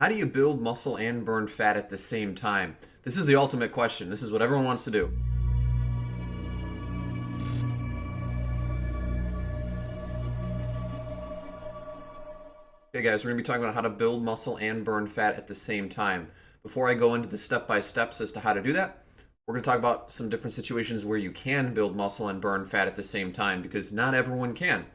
How do you build muscle and burn fat at the same time? This is the ultimate question. This is what everyone wants to do. Okay, guys, we're going to be talking about how to build muscle and burn fat at the same time. Before I go into the step-by-steps as to how to do that, we're going to talk about some different situations where you can build muscle and burn fat at the same time because not everyone can.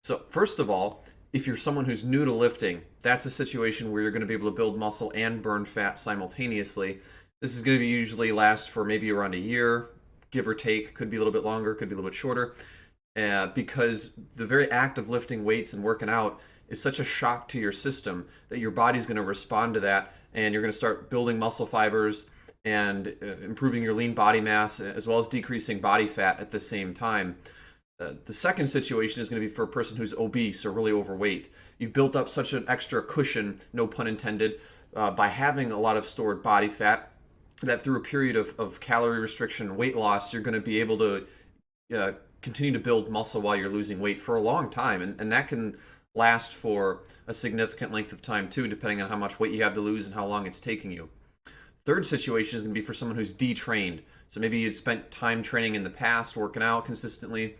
So, first of all, if you're someone who's new to lifting, that's a situation where you're going to be able to build muscle and burn fat simultaneously. This is going to be usually last for maybe around a year, give or take. Could be a little bit longer, could be a little bit shorter, because the very act of lifting weights and working out is such a shock to your system that your body's going to respond to that, and you're going to start building muscle fibers and improving your lean body mass as well as decreasing body fat at the same time. The second situation is going to be for a person who's obese or really overweight. You've built up such an extra cushion, no pun intended, by having a lot of stored body fat that through a period of calorie restriction and weight loss, you're going to be able to continue to build muscle while you're losing weight for a long time. And that can last for a significant length of time too, depending on how much weight you have to lose and how long it's taking you. Third situation is going to be for someone who's detrained. So maybe you spent time training in the past, working out consistently,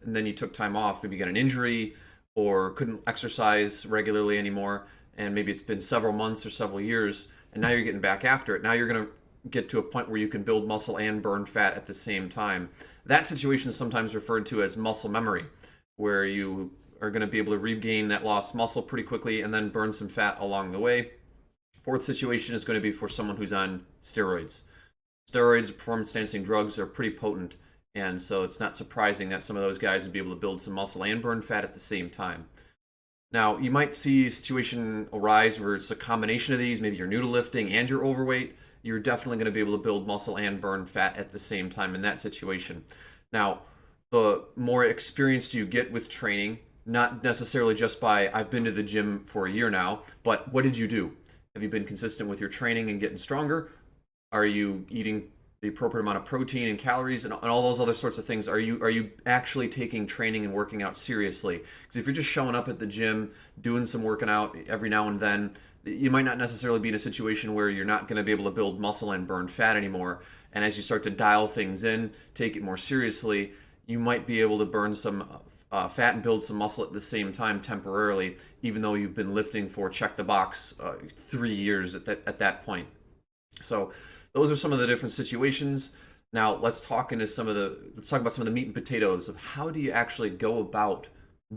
and then you took time off. Maybe you got an injury or couldn't exercise regularly anymore, and maybe it's been several months or several years, and now you're getting back after it. Now you're going to get to a point where you can build muscle and burn fat at the same time. That situation is sometimes referred to as muscle memory, where you are going to be able to regain that lost muscle pretty quickly and then burn some fat along the way. Fourth situation is going to be for someone who's on steroids. Steroids, performance-enhancing drugs, are pretty potent, and so it's not surprising that some of those guys would be able to build some muscle and burn fat at the same time. Now, you might see a situation arise where it's a combination of these. Maybe you're new to lifting and you're overweight. You're definitely going to be able to build muscle and burn fat at the same time in that situation. Now, the more experienced you get with training, not necessarily just by I've been to the gym for a year now, but what did you do? Have you been consistent with your training and getting stronger? Are you eating the appropriate amount of protein and calories and all those other sorts of things? Are you actually taking training and working out seriously? Because if you're just showing up at the gym, doing some working out every now and then, you might not necessarily be in a situation where you're not going to be able to build muscle and burn fat anymore. And as you start to dial things in, take it more seriously, you might be able to burn some fat and build some muscle at the same time temporarily, even though you've been lifting for check the box 3 years at that point. So those are some of the different situations. Now let's talk about some of the meat and potatoes of how do you actually go about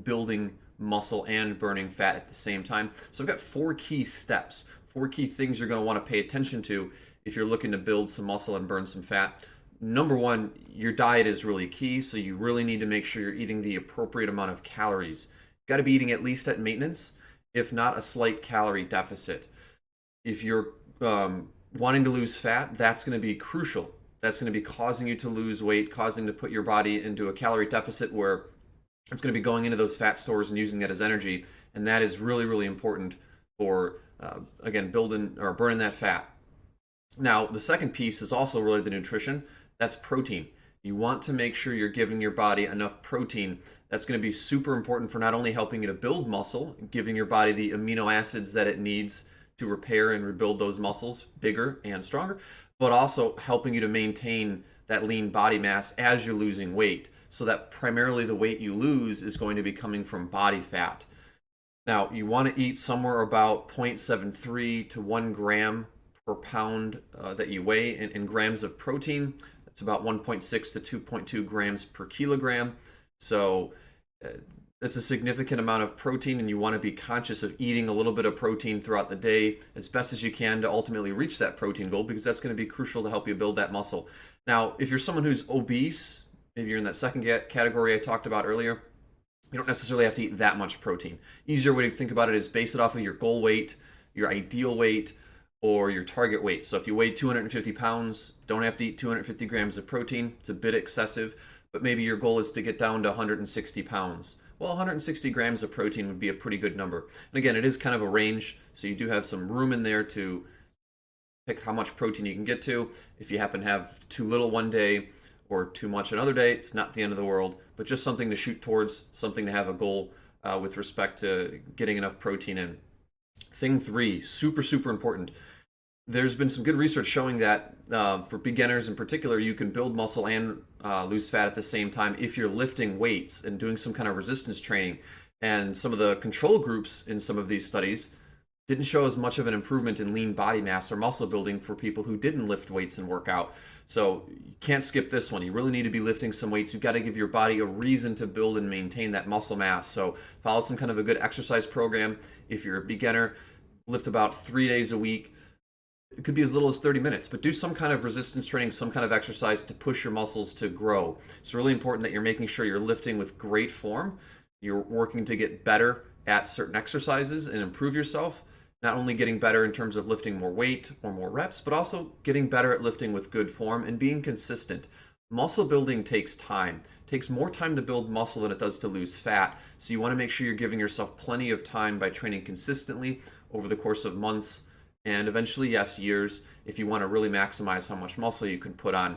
building muscle and burning fat at the same time. So I've got 4 key steps, 4 key things you're going to want to pay attention to if you're looking to build some muscle and burn some fat. Number 1, your diet is really key, so you really need to make sure you're eating the appropriate amount of calories. You've got to be eating at least at maintenance, if not a slight calorie deficit. If you're wanting to lose fat, that's going to be crucial. That's going to be causing you to lose weight, causing to put your body into a calorie deficit where it's going to be going into those fat stores and using that as energy, and that is really, really important for, again, building or burning that fat. Now, the second piece is also related to nutrition. That's protein. You want to make sure you're giving your body enough protein. That's going to be super important for not only helping you to build muscle, giving your body the amino acids that it needs to repair and rebuild those muscles bigger and stronger, but also helping you to maintain that lean body mass as you're losing weight, so that primarily the weight you lose is going to be coming from body fat. Now, you want to eat somewhere about 0.73 to 1 gram per pound that you weigh in grams of protein. That's about 1.6 to 2.2 grams per kilogram. So that's a significant amount of protein, and you want to be conscious of eating a little bit of protein throughout the day as best as you can to ultimately reach that protein goal, because that's going to be crucial to help you build that muscle. Now, if you're someone who's obese, maybe you're in that second category I talked about earlier, you don't necessarily have to eat that much protein. Easier way to think about it is base it off of your goal weight, your ideal weight, or your target weight. So if you weigh 250 pounds, don't have to eat 250 grams of protein. It's a bit excessive, but maybe your goal is to get down to 160 pounds. Well, 160 grams of protein would be a pretty good number. And again, it is kind of a range, so you do have some room in there to pick how much protein you can get to. If you happen to have too little one day or too much another day, it's not the end of the world, but just something to shoot towards, something to have a goal with respect to getting enough protein in. Thing three, super, super important. There's been some good research showing that for beginners in particular, you can build muscle and lose fat at the same time if you're lifting weights and doing some kind of resistance training. And some of the control groups in some of these studies didn't show as much of an improvement in lean body mass or muscle building for people who didn't lift weights and work out. So you can't skip this one. You really need to be lifting some weights. You've got to give your body a reason to build and maintain that muscle mass. So follow some kind of a good exercise program. If you're a beginner, lift about 3 days a week. It could be as little as 30 minutes, but do some kind of resistance training, some kind of exercise to push your muscles to grow. It's really important that you're making sure you're lifting with great form. You're working to get better at certain exercises and improve yourself. Not only getting better in terms of lifting more weight or more reps, but also getting better at lifting with good form and being consistent. Muscle building takes time. It takes more time to build muscle than it does to lose fat. So you want to make sure you're giving yourself plenty of time by training consistently over the course of months and eventually, yes, years, if you want to really maximize how much muscle you can put on.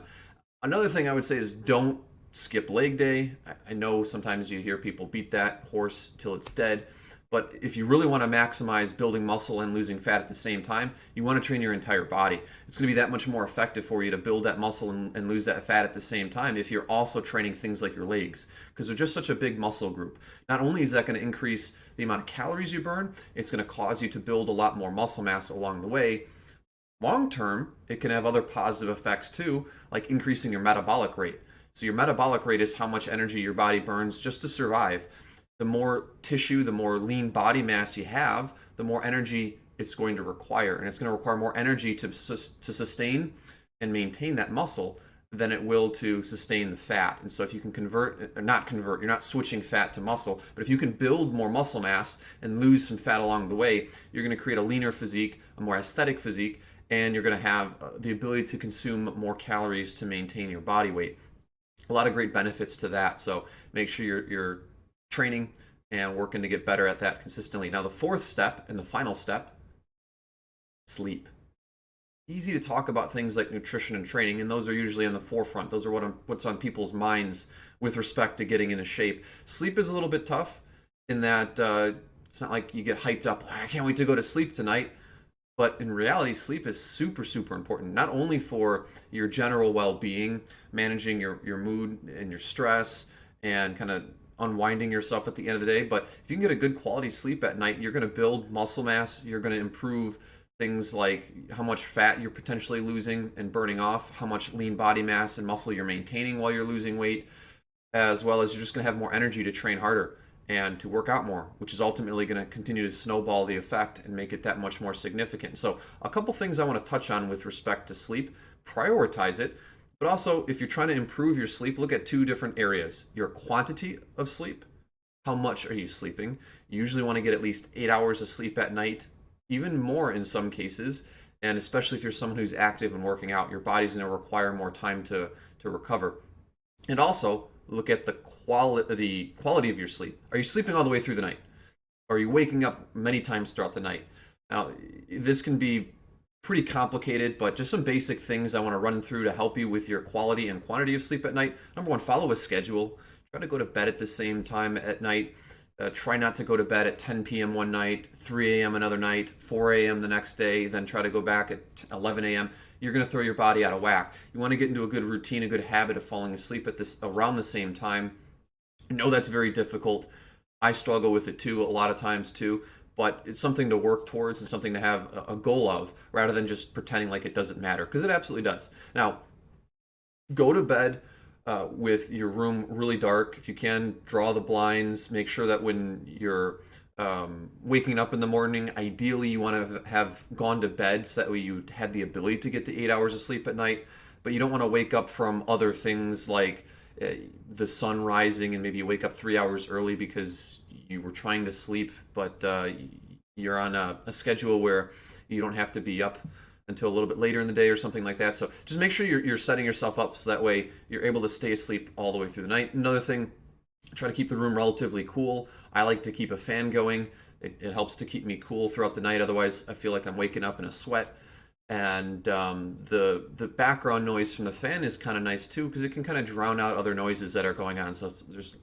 Another thing I would say is don't skip leg day. I know sometimes you hear people beat that horse till it's dead. But if you really want to maximize building muscle and losing fat at the same time, you want to train your entire body. It's going to be that much more effective for you to build that muscle and lose that fat at the same time if you're also training things like your legs, because they're just such a big muscle group. Not only is that going to increase the amount of calories you burn, it's going to cause you to build a lot more muscle mass along the way. Long term, it can have other positive effects too, like increasing your metabolic rate. So your metabolic rate is how much energy your body burns just to survive. The more tissue, the more lean body mass you have, the more energy it's going to require. And it's going to require more energy to sustain and maintain that muscle than it will to sustain the fat. And so if you can you're not switching fat to muscle, but if you can build more muscle mass and lose some fat along the way, you're going to create a leaner physique, a more aesthetic physique, and you're going to have the ability to consume more calories to maintain your body weight. A lot of great benefits to that. So make sure you're training and working to get better at that consistently. Now, the fourth step and the final step, sleep. Easy to talk about things like nutrition and training, and those are usually on the forefront. Those are what's on people's minds with respect to getting into shape. Sleep is a little bit tough in that it's not like you get hyped up, I can't wait to go to sleep tonight. But in reality, sleep is super, super important, not only for your general well-being, managing your mood and your stress, and kind of unwinding yourself at the end of the day. But if you can get a good quality sleep at night, you're going to build muscle mass. You're going to improve things like how much fat you're potentially losing and burning off, how much lean body mass and muscle you're maintaining while you're losing weight, as well as you're just going to have more energy to train harder and to work out more, which is ultimately going to continue to snowball the effect and make it that much more significant. So a couple things I want to touch on with respect to sleep. Prioritize it. But also, if you're trying to improve your sleep, look at two different areas. Your quantity of sleep. How much are you sleeping? You usually want to get at least 8 hours of sleep at night, even more in some cases. And especially if you're someone who's active and working out, your body's going to require more time to recover. And also, look at the quality of your sleep. Are you sleeping all the way through the night? Are you waking up many times throughout the night? Now, this can be pretty complicated, but just some basic things I want to run through to help you with your quality and quantity of sleep at night. Number one, follow a schedule. Try to go to bed at the same time at night. Try not to go to bed at 10 p.m. one night, 3 a.m. another night, 4 a.m. the next day, then try to go back at 11 a.m. You're going to throw your body out of whack. You want to get into a good routine, a good habit of falling asleep at around the same time. I know that's very difficult. I struggle with it too, a lot of times too. But it's something to work towards and something to have a goal of rather than just pretending like it doesn't matter, because it absolutely does. Now, go to bed with your room really dark. If you can, draw the blinds. Make sure that when you're waking up in the morning, ideally you want to have gone to bed so that way you had the ability to get the 8 hours of sleep at night. But you don't want to wake up from other things like the sun rising and maybe you wake up 3 hours early because you were trying to sleep, but you're on a schedule where you don't have to be up until a little bit later in the day or something like that. So just make sure you're setting yourself up so that way you're able to stay asleep all the way through the night. Another thing, try to keep the room relatively cool. I like to keep a fan going. It helps to keep me cool throughout the night. Otherwise, I feel like I'm waking up in a sweat. And the background noise from the fan is kind of nice too, because it can kind of drown out other noises that are going on. So if there's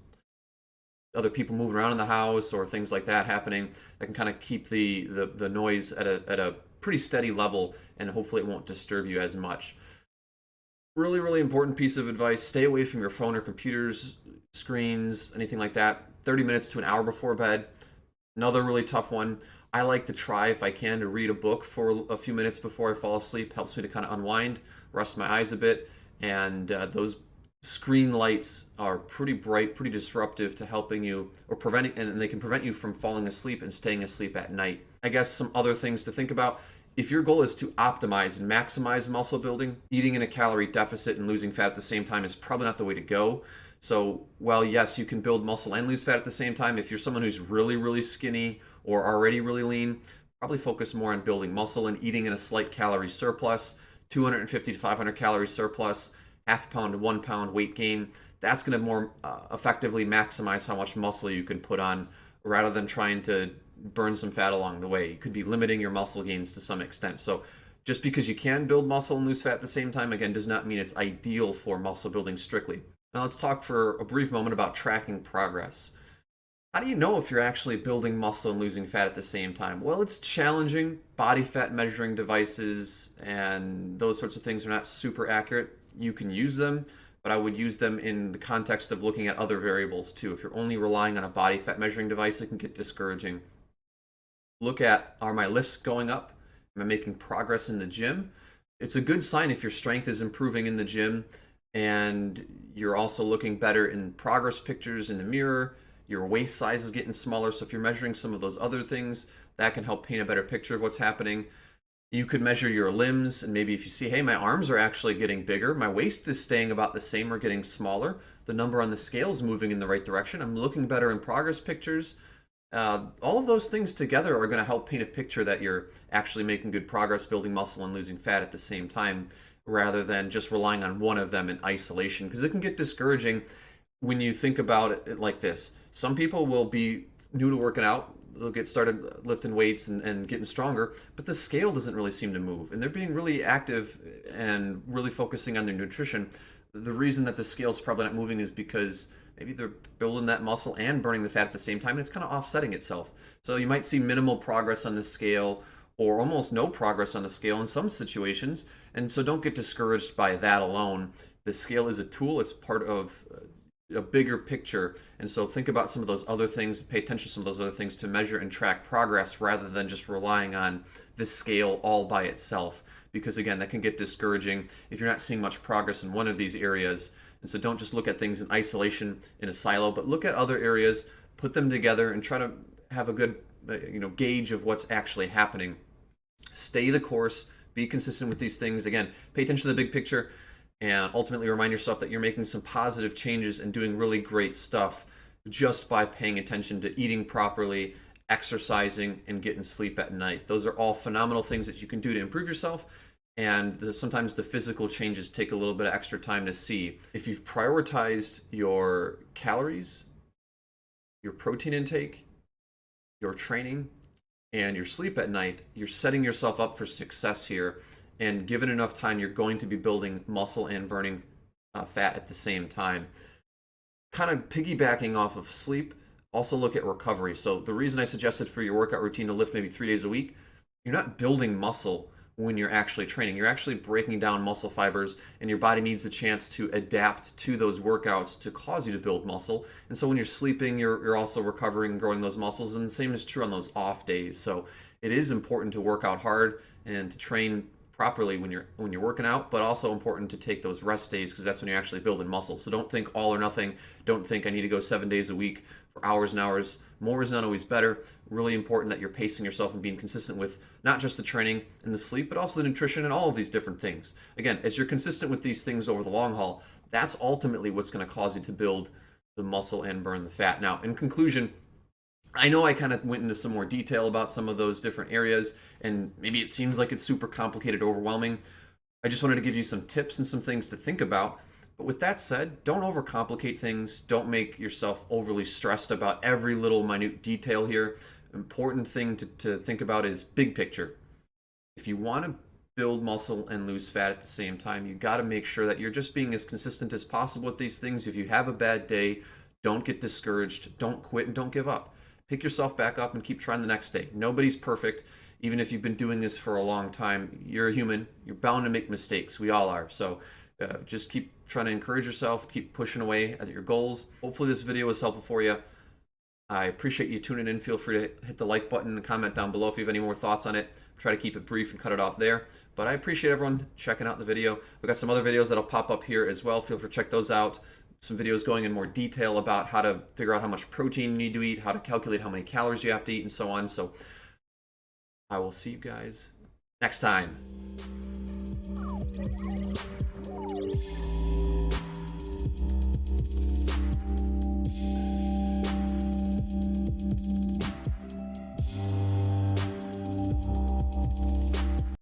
other people moving around in the house or things like that happening, that can kind of keep the noise at a pretty steady level, and hopefully it won't disturb you as much. Really, really important piece of advice: stay away from your phone or computers, screens, anything like that, 30 minutes to an hour before bed. Another really tough one: I like to try, if I can, to read a book for a few minutes before I fall asleep. Helps me to kind of unwind, rest my eyes a bit, and those screen lights are pretty bright, pretty disruptive to helping you or preventing, and they can prevent you from falling asleep and staying asleep at night. I guess some other things to think about: if your goal is to optimize and maximize muscle building, eating in a calorie deficit and losing fat at the same time is probably not the way to go. So while yes, you can build muscle and lose fat at the same time, if you're someone who's really, really skinny or already really lean, probably focus more on building muscle and eating in a slight calorie surplus, 250 to 500 calorie surplus, half pound to 1 pound weight gain. That's going to more effectively maximize how much muscle you can put on, rather than trying to burn some fat along the way. You could be limiting your muscle gains to some extent. So just because you can build muscle and lose fat at the same time, again, does not mean it's ideal for muscle building strictly. Now let's talk for a brief moment about tracking progress. How do you know if you're actually building muscle and losing fat at the same time? Well, it's challenging. Body fat measuring devices and those sorts of things are not super accurate. You can use them, but I would use them in the context of looking at other variables too. If you're only relying on a body fat measuring device, it can get discouraging. Look at, are my lifts going up? Am I making progress in the gym? It's a good sign if your strength is improving in the gym and you're also looking better in progress pictures in the mirror. Your waist size is getting smaller. So if you're measuring some of those other things, that can help paint a better picture of what's happening. You could measure your limbs, and maybe if you see, hey, my arms are actually getting bigger, my waist is staying about the same or getting smaller, the number on the scale is moving in the right direction, I'm looking better in progress pictures. All of those things together are going to help paint a picture that you're actually making good progress building muscle and losing fat at the same time, rather than just relying on one of them in isolation, because it can get discouraging when you think about it like this. Some people will be new to working out, they'll get started lifting weights and getting stronger, but the scale doesn't really seem to move, and they're being really active and really focusing on their nutrition. The reason that the scale's probably not moving is because maybe they're building that muscle and burning the fat at the same time, and it's kind of offsetting itself. So you might see minimal progress on the scale or almost no progress on the scale in some situations, and so don't get discouraged by that alone. The scale is a tool, it's part of a bigger picture, and so think about some of those other things, pay attention to some of those other things to measure and track progress, rather than just relying on the scale all by itself, because again, that can get discouraging if you're not seeing much progress in one of these areas. And so don't just look at things in isolation in a silo, but look at other areas, put them together, and try to have a good gauge of what's actually happening. Stay the course, be consistent with these things. Again, pay attention to the big picture, and ultimately remind yourself that you're making some positive changes and doing really great stuff just by paying attention to eating properly, exercising, and getting sleep at night. Those are all phenomenal things that you can do to improve yourself, and sometimes the physical changes take a little bit of extra time to see. If you've prioritized your calories, your protein intake, your training, and your sleep at night, you're setting yourself up for success here. And given enough time, you're going to be building muscle and burning fat at the same time. Kind of piggybacking off of sleep, also look at recovery. So the reason I suggested for your workout routine to lift maybe 3 days a week, you're not building muscle when you're actually training. You're actually breaking down muscle fibers, and your body needs a chance to adapt to those workouts to cause you to build muscle. And so when you're sleeping, you're also recovering and growing those muscles, and the same is true on those off days. So it is important to work out hard and to train properly when you're working out, but also important to take those rest days, because that's when you're actually building muscle. So don't think all or nothing. Don't think I need to go 7 days a week for hours and hours. More is not always better. Really important that you're pacing yourself and being consistent with not just the training and the sleep, but also the nutrition and all of these different things. Again, as you're consistent with these things over the long haul, that's ultimately what's going to cause you to build the muscle and burn the fat. Now, in conclusion, I know I kind of went into some more detail about some of those different areas, and maybe it seems like it's super complicated, overwhelming. I just wanted to give you some tips and some things to think about. But with that said, don't overcomplicate things. Don't make yourself overly stressed about every little minute detail here. Important thing to think about is big picture. If you want to build muscle and lose fat at the same time, you got to make sure that you're just being as consistent as possible with these things. If you have a bad day, Don't get discouraged. Don't quit and don't give up. Pick yourself back up and keep trying the next day. Nobody's perfect. Even if you've been doing this for a long time, you're a human. You're bound to make mistakes. We all are. So just keep trying to encourage yourself. Keep pushing away at your goals. Hopefully this video was helpful for you. I appreciate you tuning in. Feel free to hit the like button and comment down below if you have any more thoughts on it. Try to keep it brief and cut it off there. But I appreciate everyone checking out the video. We've got some other videos that'll pop up here as well. Feel free to check those out. Some videos going in more detail about how to figure out how much protein you need to eat, how to calculate how many calories you have to eat, and so on. So I will see you guys next time.